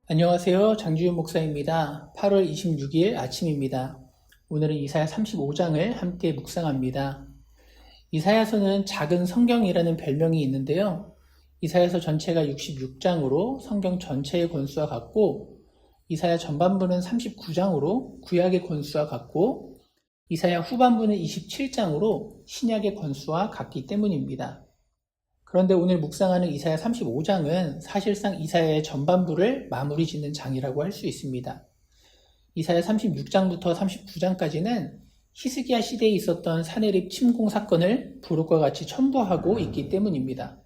안녕하세요. 장지윤 목사입니다. 8월 26일 아침입니다. 오늘은 이사야 35장을 함께 묵상합니다. 이사야서는 작은 성경이라는 별명이 있는데요. 이사야서 전체가 66장으로 성경 전체의 권수와 같고, 이사야 전반부는 39장으로 구약의 권수와 같고, 이사야 후반부는 27장으로 신약의 권수와 같기 때문입니다. 그런데 오늘 묵상하는 이사야 35장은 사실상 이사야의 전반부를 마무리 짓는 장이라고 할 수 있습니다. 이사야 36장부터 39장까지는 히스기야 시대에 있었던 사내립 침공 사건을 부록과 같이 첨부하고 있기 때문입니다.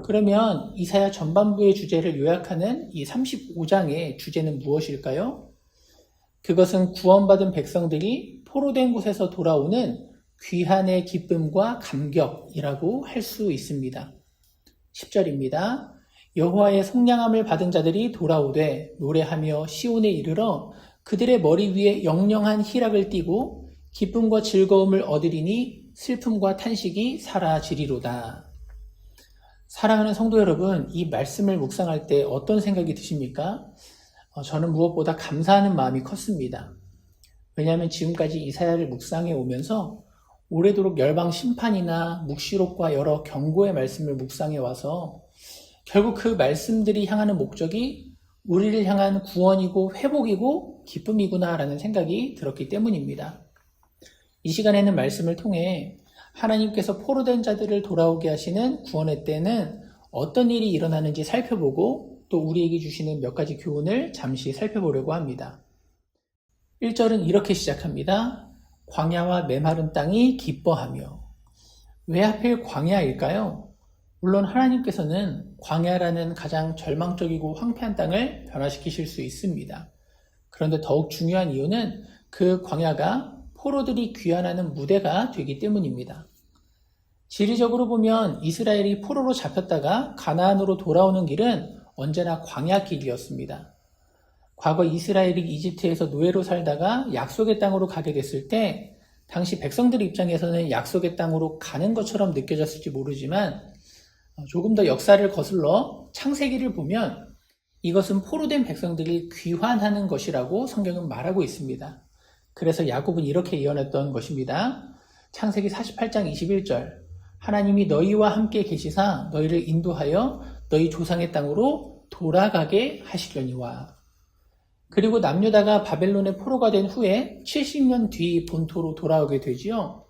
그러면 이사야 전반부의 주제를 요약하는 이 35장의 주제는 무엇일까요? 그것은 구원받은 백성들이 포로된 곳에서 돌아오는 귀환의 기쁨과 감격이라고 할 수 있습니다. 10절입니다. 여호와의 속량함을 받은 자들이 돌아오되 노래하며 시온에 이르러 그들의 머리 위에 영영한 희락을 띠고 기쁨과 즐거움을 얻으리니 슬픔과 탄식이 사라지리로다. 사랑하는 성도 여러분, 이 말씀을 묵상할 때 어떤 생각이 드십니까? 저는 무엇보다 감사하는 마음이 컸습니다. 왜냐하면 지금까지 이사야를 묵상해 오면서 오래도록 열방 심판이나 묵시록과 여러 경고의 말씀을 묵상해 와서 결국 그 말씀들이 향하는 목적이 우리를 향한 구원이고 회복이고 기쁨이구나라는 생각이 들었기 때문입니다. 이 시간에는 말씀을 통해 하나님께서 포로된 자들을 돌아오게 하시는 구원의 때는 어떤 일이 일어나는지 살펴보고 또 우리에게 주시는 몇 가지 교훈을 잠시 살펴보려고 합니다. 1절은 이렇게 시작합니다. 광야와 메마른 땅이 기뻐하며. 왜 하필 광야일까요? 물론 하나님께서는 광야라는 가장 절망적이고 황폐한 땅을 변화시키실 수 있습니다. 그런데 더욱 중요한 이유는 그 광야가 포로들이 귀환하는 무대가 되기 때문입니다. 지리적으로 보면 이스라엘이 포로로 잡혔다가 가나안으로 돌아오는 길은 언제나 광야길이었습니다. 과거 이스라엘이 이집트에서 노예로 살다가 약속의 땅으로 가게 됐을 때 당시 백성들 입장에서는 약속의 땅으로 가는 것처럼 느껴졌을지 모르지만 조금 더 역사를 거슬러 창세기를 보면 이것은 포로된 백성들이 귀환하는 것이라고 성경은 말하고 있습니다. 그래서 야곱은 이렇게 예언했던 것입니다. 창세기 48장 21절 하나님이 너희와 함께 계시사 너희를 인도하여 너희 조상의 땅으로 돌아가게 하시려니와. 그리고 남유다가 바벨론의 포로가 된 후에 70년 뒤 본토로 돌아오게 되지요.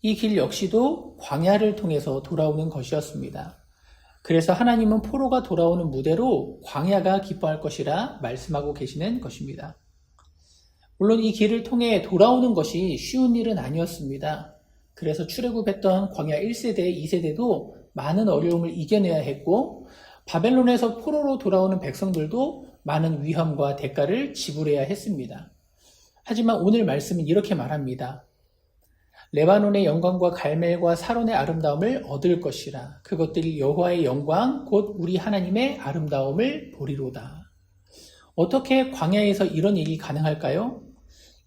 이 길 역시도 광야를 통해서 돌아오는 것이었습니다. 그래서 하나님은 포로가 돌아오는 무대로 광야가 기뻐할 것이라 말씀하고 계시는 것입니다. 물론 이 길을 통해 돌아오는 것이 쉬운 일은 아니었습니다. 그래서 출애굽했던 광야 1세대, 2세대도 많은 어려움을 이겨내야 했고 바벨론에서 포로로 돌아오는 백성들도 많은 위험과 대가를 지불해야 했습니다. 하지만 오늘 말씀은 이렇게 말합니다. 레바논의 영광과 갈멜과 사론의 아름다움을 얻을 것이라. 그것들이 여호와의 영광 곧 우리 하나님의 아름다움을 보리로다. 어떻게 광야에서 이런 일이 가능할까요?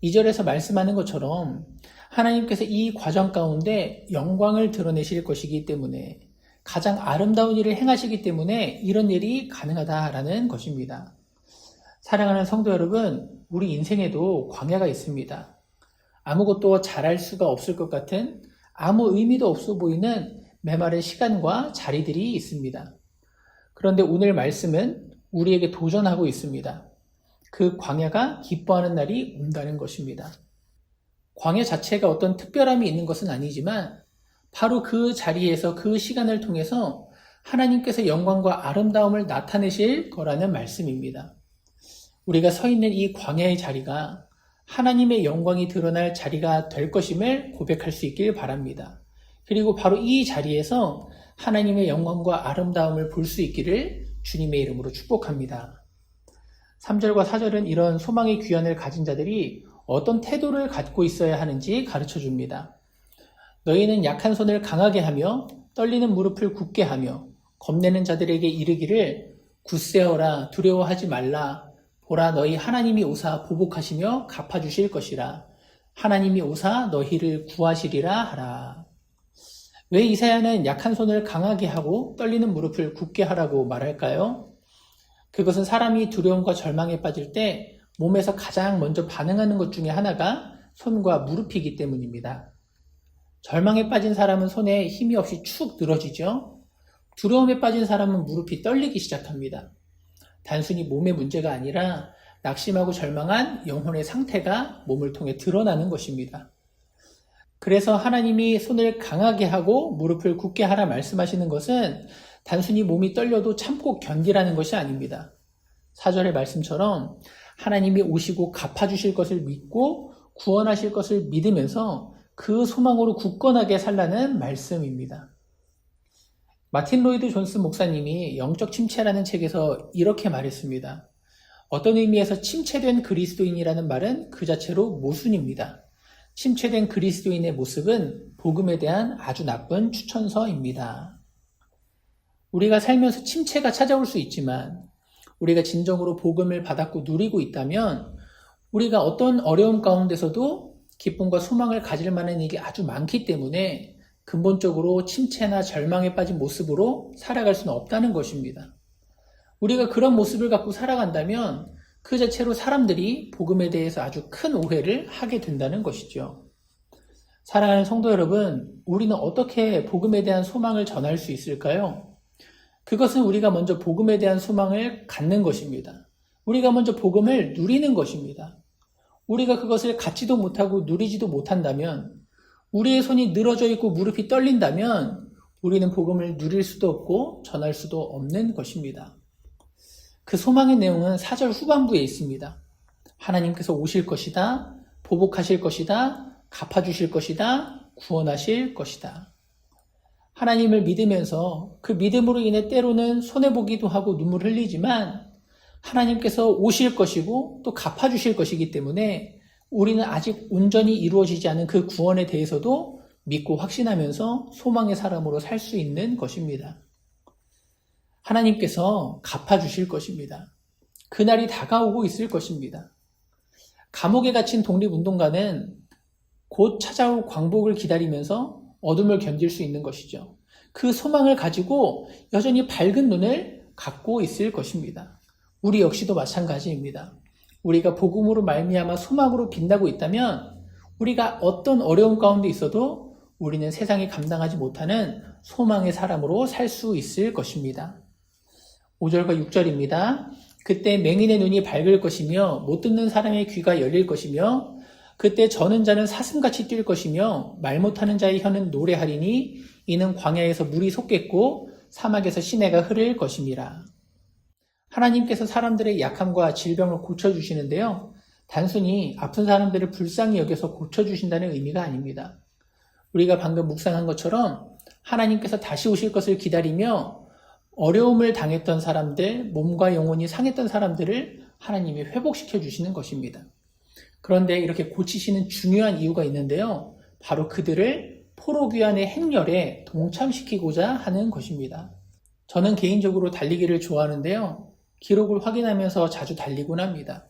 2절에서 말씀하는 것처럼 하나님께서 이 과정 가운데 영광을 드러내실 것이기 때문에 가장 아름다운 일을 행하시기 때문에 이런 일이 가능하다라는 것입니다. 사랑하는 성도 여러분, 우리 인생에도 광야가 있습니다. 아무것도 잘할 수가 없을 것 같은 아무 의미도 없어 보이는 메마른 시간과 자리들이 있습니다. 그런데 오늘 말씀은 우리에게 도전하고 있습니다. 그 광야가 기뻐하는 날이 온다는 것입니다. 광야 자체가 어떤 특별함이 있는 것은 아니지만 바로 그 자리에서 그 시간을 통해서 하나님께서 영광과 아름다움을 나타내실 거라는 말씀입니다. 우리가 서 있는 이 광야의 자리가 하나님의 영광이 드러날 자리가 될 것임을 고백할 수 있길 바랍니다. 그리고 바로 이 자리에서 하나님의 영광과 아름다움을 볼 수 있기를 주님의 이름으로 축복합니다. 3절과 4절은 이런 소망의 귀환을 가진 자들이 어떤 태도를 갖고 있어야 하는지 가르쳐 줍니다. 너희는 약한 손을 강하게 하며 떨리는 무릎을 굳게 하며 겁내는 자들에게 이르기를 굳세어라 두려워하지 말라 보라 너희 하나님이 오사 보복하시며 갚아주실 것이라 하나님이 오사 너희를 구하시리라 하라. 왜 이사야는 약한 손을 강하게 하고 떨리는 무릎을 굳게 하라고 말할까요? 그것은 사람이 두려움과 절망에 빠질 때 몸에서 가장 먼저 반응하는 것 중에 하나가 손과 무릎이기 때문입니다. 절망에 빠진 사람은 손에 힘이 없이 축 늘어지죠. 두려움에 빠진 사람은 무릎이 떨리기 시작합니다. 단순히 몸의 문제가 아니라 낙심하고 절망한 영혼의 상태가 몸을 통해 드러나는 것입니다. 그래서 하나님이 손을 강하게 하고 무릎을 굳게 하라 말씀하시는 것은 단순히 몸이 떨려도 참고 견디라는 것이 아닙니다. 4절의 말씀처럼 하나님이 오시고 갚아주실 것을 믿고 구원하실 것을 믿으면서 그 소망으로 굳건하게 살라는 말씀입니다. 마틴 로이드 존스 목사님이 영적 침체라는 책에서 이렇게 말했습니다. 어떤 의미에서 침체된 그리스도인이라는 말은 그 자체로 모순입니다. 침체된 그리스도인의 모습은 복음에 대한 아주 나쁜 추천서입니다. 우리가 살면서 침체가 찾아올 수 있지만 우리가 진정으로 복음을 받았고 누리고 있다면 우리가 어떤 어려움 가운데서도 기쁨과 소망을 가질 만한 일이 아주 많기 때문에 근본적으로 침체나 절망에 빠진 모습으로 살아갈 수는 없다는 것입니다. 우리가 그런 모습을 갖고 살아간다면 그 자체로 사람들이 복음에 대해서 아주 큰 오해를 하게 된다는 것이죠. 사랑하는 성도 여러분, 우리는 어떻게 복음에 대한 소망을 전할 수 있을까요? 그것은 우리가 먼저 복음에 대한 소망을 갖는 것입니다. 우리가 먼저 복음을 누리는 것입니다. 우리가 그것을 갖지도 못하고 누리지도 못한다면, 우리의 손이 늘어져 있고 무릎이 떨린다면 우리는 복음을 누릴 수도 없고 전할 수도 없는 것입니다. 그 소망의 내용은 4절 후반부에 있습니다. 하나님께서 오실 것이다, 보복하실 것이다, 갚아주실 것이다, 구원하실 것이다. 하나님을 믿으면서 그 믿음으로 인해 때로는 손해보기도 하고 눈물 흘리지만 하나님께서 오실 것이고 또 갚아주실 것이기 때문에 우리는 아직 온전히 이루어지지 않은 그 구원에 대해서도 믿고 확신하면서 소망의 사람으로 살 수 있는 것입니다. 하나님께서 갚아주실 것입니다. 그날이 다가오고 있을 것입니다. 감옥에 갇힌 독립운동가는 곧 찾아올 광복을 기다리면서 어둠을 견딜 수 있는 것이죠. 그 소망을 가지고 여전히 밝은 눈을 갖고 있을 것입니다. 우리 역시도 마찬가지입니다. 우리가 복음으로 말미암아 소망으로 빛나고 있다면 우리가 어떤 어려움 가운데 있어도 우리는 세상이 감당하지 못하는 소망의 사람으로 살 수 있을 것입니다. 5절과 6절입니다. 그때 맹인의 눈이 밝을 것이며 못 듣는 사람의 귀가 열릴 것이며 그때 저는 자는 사슴같이 뛸 것이며 말 못하는 자의 혀는 노래하리니 이는 광야에서 물이 솟겠고 사막에서 시내가 흐를 것임이라. 하나님께서 사람들의 약함과 질병을 고쳐주시는데요. 단순히 아픈 사람들을 불쌍히 여겨서 고쳐주신다는 의미가 아닙니다. 우리가 방금 묵상한 것처럼 하나님께서 다시 오실 것을 기다리며 어려움을 당했던 사람들, 몸과 영혼이 상했던 사람들을 하나님이 회복시켜 주시는 것입니다. 그런데 이렇게 고치시는 중요한 이유가 있는데요. 바로 그들을 포로귀환의 행렬에 동참시키고자 하는 것입니다. 저는 개인적으로 달리기를 좋아하는데요. 기록을 확인하면서 자주 달리곤 합니다.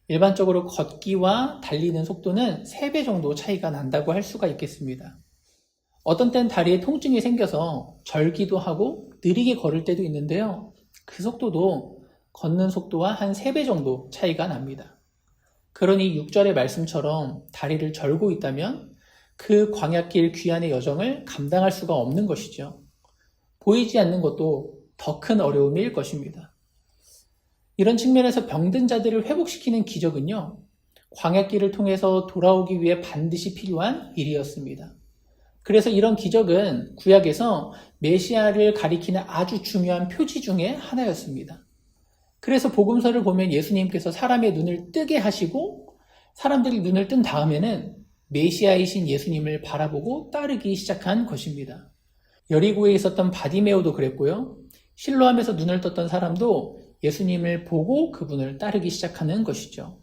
일반적으로 걷기와 달리는 속도는 3배 정도 차이가 난다고 할 수가 있겠습니다. 어떤 땐 다리에 통증이 생겨서 절기도 하고 느리게 걸을 때도 있는데요. 그 속도도 걷는 속도와 한 3배 정도 차이가 납니다. 그러니 6절의 말씀처럼 다리를 절고 있다면 그 광야길 귀환의 여정을 감당할 수가 없는 것이죠. 보이지 않는 것도 더 큰 어려움일 것입니다. 이런 측면에서 병든 자들을 회복시키는 기적은요, 광야길을 통해서 돌아오기 위해 반드시 필요한 일이었습니다. 그래서 이런 기적은 구약에서 메시아를 가리키는 아주 중요한 표지 중에 하나였습니다. 그래서 복음서를 보면 예수님께서 사람의 눈을 뜨게 하시고 사람들이 눈을 뜬 다음에는 메시아이신 예수님을 바라보고 따르기 시작한 것입니다. 여리고에 있었던 바디메오도 그랬고요. 실로암에서 눈을 떴던 사람도 예수님을 보고 그분을 따르기 시작하는 것이죠.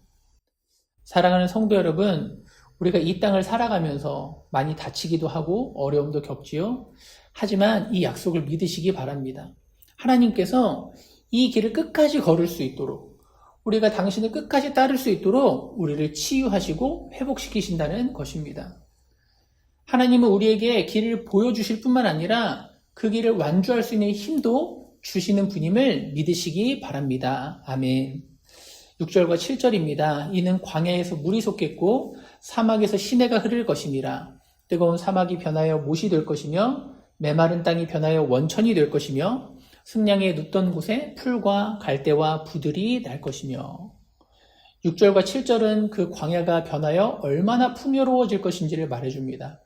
사랑하는 성도 여러분, 우리가 이 땅을 살아가면서 많이 다치기도 하고 어려움도 겪지요. 하지만 이 약속을 믿으시기 바랍니다. 하나님께서 이 길을 끝까지 걸을 수 있도록, 우리가 당신을 끝까지 따를 수 있도록 우리를 치유하시고 회복시키신다는 것입니다. 하나님은 우리에게 길을 보여주실 뿐만 아니라 그 길을 완주할 수 있는 힘도 주시는 분임을 믿으시기 바랍니다. 아멘. 6절과 7절입니다. 이는 광야에서 물이 솟겠고 사막에서 시내가 흐를 것임이라. 뜨거운 사막이 변하여 못이 될 것이며 메마른 땅이 변하여 원천이 될 것이며 승량에 눕던 곳에 풀과 갈대와 부들이 날 것이며. 6절과 7절은 그 광야가 변하여 얼마나 풍요로워질 것인지를 말해줍니다.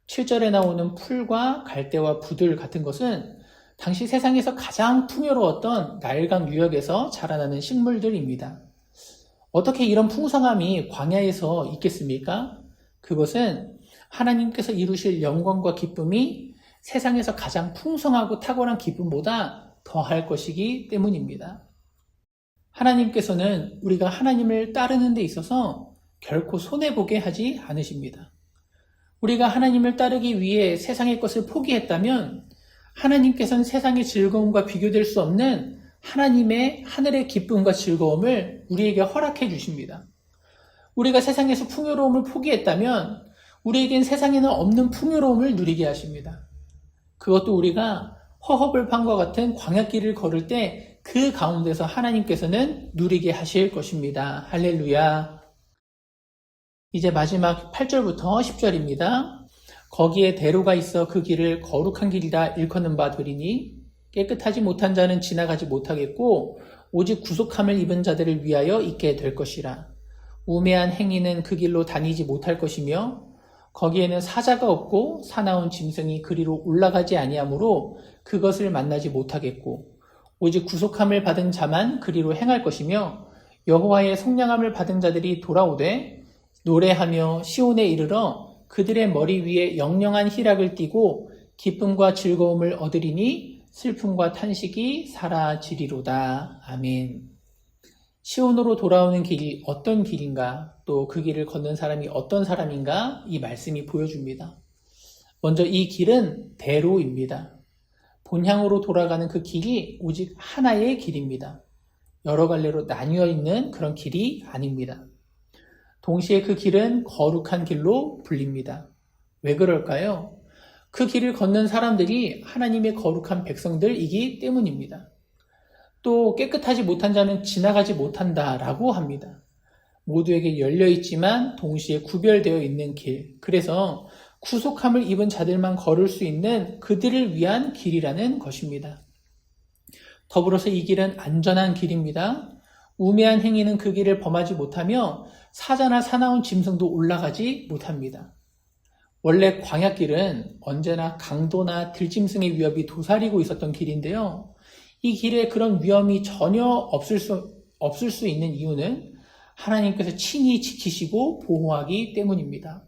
7절에 나오는 풀과 갈대와 부들 같은 것은 당시 세상에서 가장 풍요로웠던 나일강 유역에서 자라나는 식물들입니다. 어떻게 이런 풍성함이 광야에서 있겠습니까? 그것은 하나님께서 이루실 영광과 기쁨이 세상에서 가장 풍성하고 탁월한 기쁨보다 더할 것이기 때문입니다. 하나님께서는 우리가 하나님을 따르는 데 있어서 결코 손해보게 하지 않으십니다. 우리가 하나님을 따르기 위해 세상의 것을 포기했다면 하나님께서는 세상의 즐거움과 비교될 수 없는 하나님의 하늘의 기쁨과 즐거움을 우리에게 허락해 주십니다. 우리가 세상에서 풍요로움을 포기했다면 우리에겐 세상에는 없는 풍요로움을 누리게 하십니다. 그것도 우리가 허허벌판과 같은 광야길을 걸을 때 그 가운데서 하나님께서는 누리게 하실 것입니다. 할렐루야. 이제 마지막 8절부터 10절입니다. 거기에 대로가 있어 그 길을 거룩한 길이라 일컫는 바 되리니 깨끗하지 못한 자는 지나가지 못하겠고 오직 구속함을 입은 자들을 위하여 있게 될 것이라. 우매한 행위는 그 길로 다니지 못할 것이며 거기에는 사자가 없고 사나운 짐승이 그리로 올라가지 아니하므로 그것을 만나지 못하겠고 오직 구속함을 받은 자만 그리로 행할 것이며 여호와의 속량함을 받은 자들이 돌아오되 노래하며 시온에 이르러 그들의 머리 위에 영영한 희락을 띠고 기쁨과 즐거움을 얻으리니 슬픔과 탄식이 사라지리로다. 아멘. 시온으로 돌아오는 길이 어떤 길인가, 또 그 길을 걷는 사람이 어떤 사람인가 이 말씀이 보여줍니다. 먼저 이 길은 대로입니다. 본향으로 돌아가는 그 길이 오직 하나의 길입니다. 여러 갈래로 나뉘어 있는 그런 길이 아닙니다. 동시에 그 길은 거룩한 길로 불립니다. 왜 그럴까요? 그 길을 걷는 사람들이 하나님의 거룩한 백성들이기 때문입니다. 또 깨끗하지 못한 자는 지나가지 못한다라고 합니다. 모두에게 열려있지만 동시에 구별되어 있는 길. 그래서 구속함을 입은 자들만 걸을 수 있는 그들을 위한 길이라는 것입니다. 더불어서 이 길은 안전한 길입니다. 우매한 행위는 그 길을 범하지 못하며 사자나 사나운 짐승도 올라가지 못합니다. 원래 광야길은 언제나 강도나 들짐승의 위협이 도사리고 있었던 길인데요. 이 길에 그런 위험이 전혀 없을 수 있는 이유는 하나님께서 친히 지키시고 보호하기 때문입니다.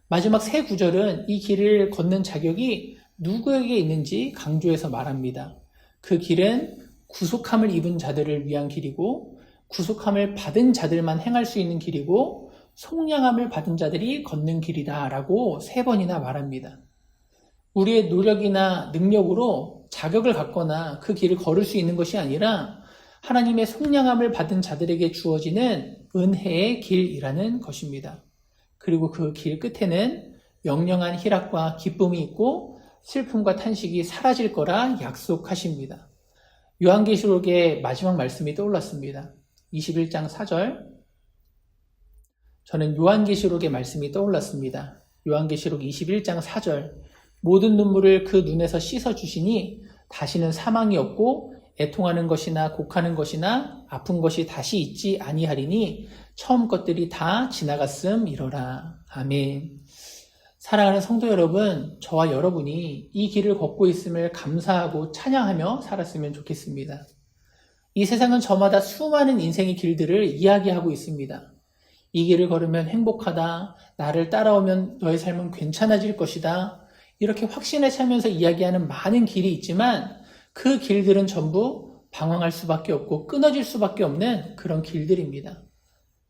마지막 세 구절은 이 길을 걷는 자격이 누구에게 있는지 강조해서 말합니다. 그 길은 구속함을 입은 자들을 위한 길이고 구속함을 받은 자들만 행할 수 있는 길이고 속량함을 받은 자들이 걷는 길이다 라고 세 번이나 말합니다. 우리의 노력이나 능력으로 자격을 갖거나 그 길을 걸을 수 있는 것이 아니라 하나님의 속량함을 받은 자들에게 주어지는 은혜의 길이라는 것입니다. 그리고 그 길 끝에는 영영한 희락과 기쁨이 있고 슬픔과 탄식이 사라질 거라 약속하십니다. 요한계시록의 마지막 말씀이 떠올랐습니다. 21장 4절. 저는 요한계시록의 말씀이 떠올랐습니다. 요한계시록 21장 4절. 모든 눈물을 그 눈에서 씻어주시니 다시는 사망이 없고 애통하는 것이나 곡하는 것이나 아픈 것이 다시 있지 아니하리니 처음 것들이 다 지나갔음이로라. 아멘. 사랑하는 성도 여러분, 저와 여러분이 이 길을 걷고 있음을 감사하고 찬양하며 살았으면 좋겠습니다. 이 세상은 저마다 수많은 인생의 길들을 이야기하고 있습니다. 이 길을 걸으면 행복하다, 나를 따라오면 너의 삶은 괜찮아질 것이다, 이렇게 확신에 차면서 이야기하는 많은 길이 있지만 그 길들은 전부 방황할 수밖에 없고 끊어질 수밖에 없는 그런 길들입니다.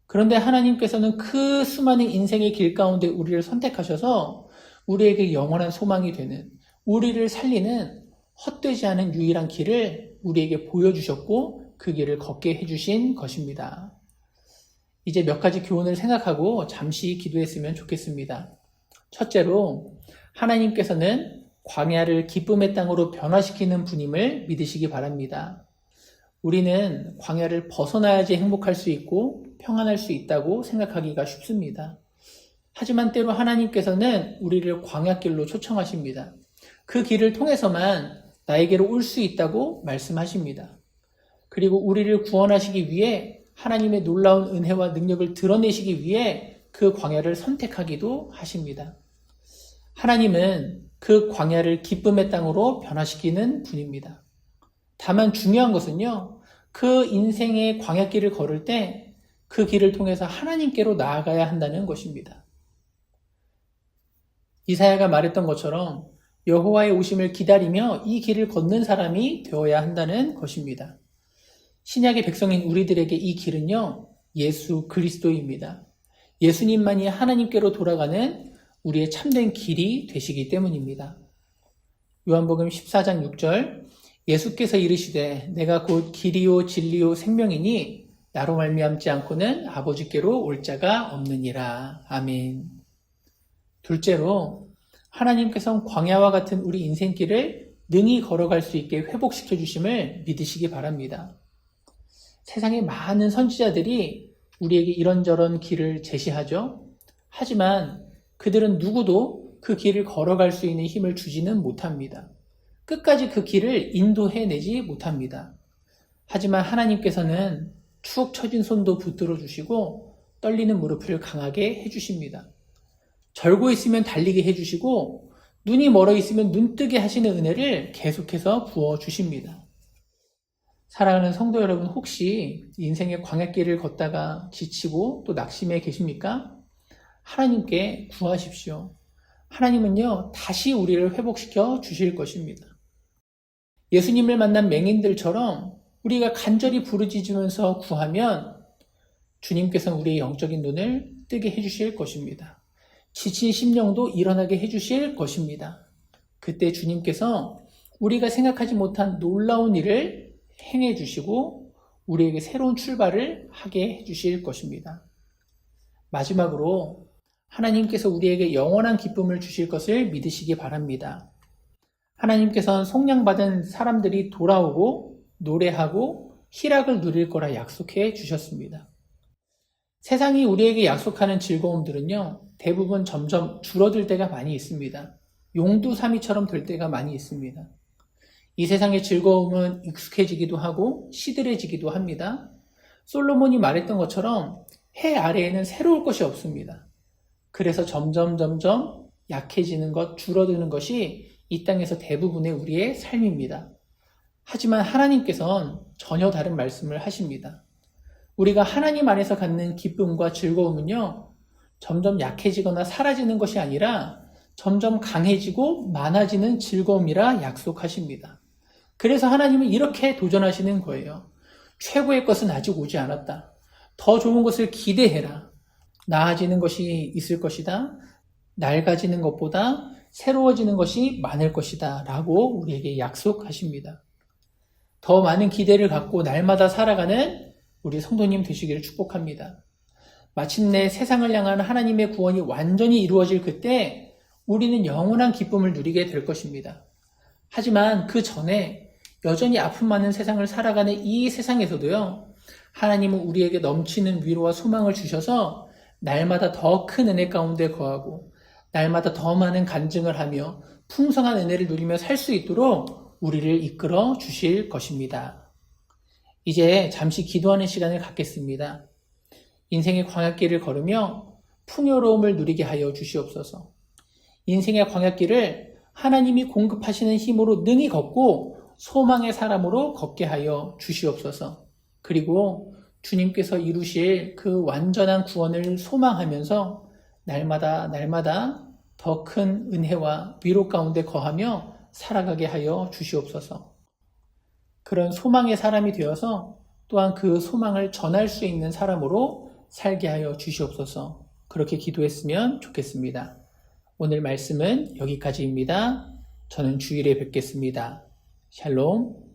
그런데 하나님께서는 그 수많은 인생의 길 가운데 우리를 선택하셔서 우리에게 영원한 소망이 되는, 우리를 살리는 헛되지 않은 유일한 길을 우리에게 보여주셨고 그 길을 걷게 해주신 것입니다. 이제 몇 가지 교훈을 생각하고 잠시 기도했으면 좋겠습니다. 첫째로, 하나님께서는 광야를 기쁨의 땅으로 변화시키는 분임을 믿으시기 바랍니다. 우리는 광야를 벗어나야지 행복할 수 있고 평안할 수 있다고 생각하기가 쉽습니다. 하지만 때로 하나님께서는 우리를 광야길로 초청하십니다. 그 길을 통해서만 나에게로 올 수 있다고 말씀하십니다. 그리고 우리를 구원하시기 위해 하나님의 놀라운 은혜와 능력을 드러내시기 위해 그 광야를 선택하기도 하십니다. 하나님은 그 광야를 기쁨의 땅으로 변화시키는 분입니다. 다만 중요한 것은요, 그 인생의 광야길을 걸을 때 그 길을 통해서 하나님께로 나아가야 한다는 것입니다. 이사야가 말했던 것처럼 여호와의 오심을 기다리며 이 길을 걷는 사람이 되어야 한다는 것입니다. 신약의 백성인 우리들에게 이 길은요, 예수 그리스도입니다. 예수님만이 하나님께로 돌아가는 우리의 참된 길이 되시기 때문입니다. 요한복음 14장 6절, 예수께서 이르시되 내가 곧 길이요 진리요 생명이니 나로 말미암지 않고는 아버지께로 올 자가 없느니라. 아멘. 둘째로 하나님께서는 광야와 같은 우리 인생길을 능히 걸어갈 수 있게 회복시켜 주심을 믿으시기 바랍니다. 세상에 많은 선지자들이 우리에게 이런저런 길을 제시하죠. 하지만 그들은 누구도 그 길을 걸어갈 수 있는 힘을 주지는 못합니다. 끝까지 그 길을 인도해내지 못합니다. 하지만 하나님께서는 축 처진 손도 붙들어 주시고 떨리는 무릎을 강하게 해주십니다. 절고 있으면 달리게 해주시고 눈이 멀어 있으면 눈 뜨게 하시는 은혜를 계속해서 부어주십니다. 사랑하는 성도 여러분, 혹시 인생의 광야길을 걷다가 지치고 또 낙심해 계십니까? 하나님께 구하십시오. 하나님은요, 다시 우리를 회복시켜 주실 것입니다. 예수님을 만난 맹인들처럼 우리가 간절히 부르짖으면서 구하면 주님께서 우리의 영적인 눈을 뜨게 해주실 것입니다. 지친 심령도 일어나게 해주실 것입니다. 그때 주님께서 우리가 생각하지 못한 놀라운 일을 행해 주시고 우리에게 새로운 출발을 하게 해주실 것입니다. 마지막으로 하나님께서 우리에게 영원한 기쁨을 주실 것을 믿으시기 바랍니다. 하나님께서는 속량받은 사람들이 돌아오고 노래하고 희락을 누릴 거라 약속해 주셨습니다. 세상이 우리에게 약속하는 즐거움들은요, 대부분 점점 줄어들 때가 많이 있습니다. 용두사미처럼 될 때가 많이 있습니다. 이 세상의 즐거움은 익숙해지기도 하고 시들해지기도 합니다. 솔로몬이 말했던 것처럼 해 아래에는 새로울 것이 없습니다. 그래서 점점 약해지는 것, 줄어드는 것이 이 땅에서 대부분의 우리의 삶입니다. 하지만 하나님께서는 전혀 다른 말씀을 하십니다. 우리가 하나님 안에서 갖는 기쁨과 즐거움은요, 점점 약해지거나 사라지는 것이 아니라 점점 강해지고 많아지는 즐거움이라 약속하십니다. 그래서 하나님은 이렇게 도전하시는 거예요. 최고의 것은 아직 오지 않았다. 더 좋은 것을 기대해라. 나아지는 것이 있을 것이다. 낡아지는 것보다 새로워지는 것이 많을 것이다. 라고 우리에게 약속하십니다. 더 많은 기대를 갖고 날마다 살아가는 우리 성도님 되시기를 축복합니다. 마침내 세상을 향한 하나님의 구원이 완전히 이루어질 그때 우리는 영원한 기쁨을 누리게 될 것입니다. 하지만 그 전에 여전히 아픔 많은 세상을 살아가는 이 세상에서도요, 하나님은 우리에게 넘치는 위로와 소망을 주셔서 날마다 더 큰 은혜 가운데 거하고 날마다 더 많은 간증을 하며 풍성한 은혜를 누리며 살 수 있도록 우리를 이끌어 주실 것입니다. 이제 잠시 기도하는 시간을 갖겠습니다. 인생의 광야길을 걸으며 풍요로움을 누리게 하여 주시옵소서. 인생의 광야길을 하나님이 공급하시는 힘으로 능히 걷고 소망의 사람으로 걷게 하여 주시옵소서. 그리고 주님께서 이루실 그 완전한 구원을 소망하면서 날마다 더 큰 은혜와 위로 가운데 거하며 살아가게 하여 주시옵소서. 그런 소망의 사람이 되어서 또한 그 소망을 전할 수 있는 사람으로 살게 하여 주시옵소서. 그렇게 기도했으면 좋겠습니다. 오늘 말씀은 여기까지입니다. 저는 주일에 뵙겠습니다. 샬롬.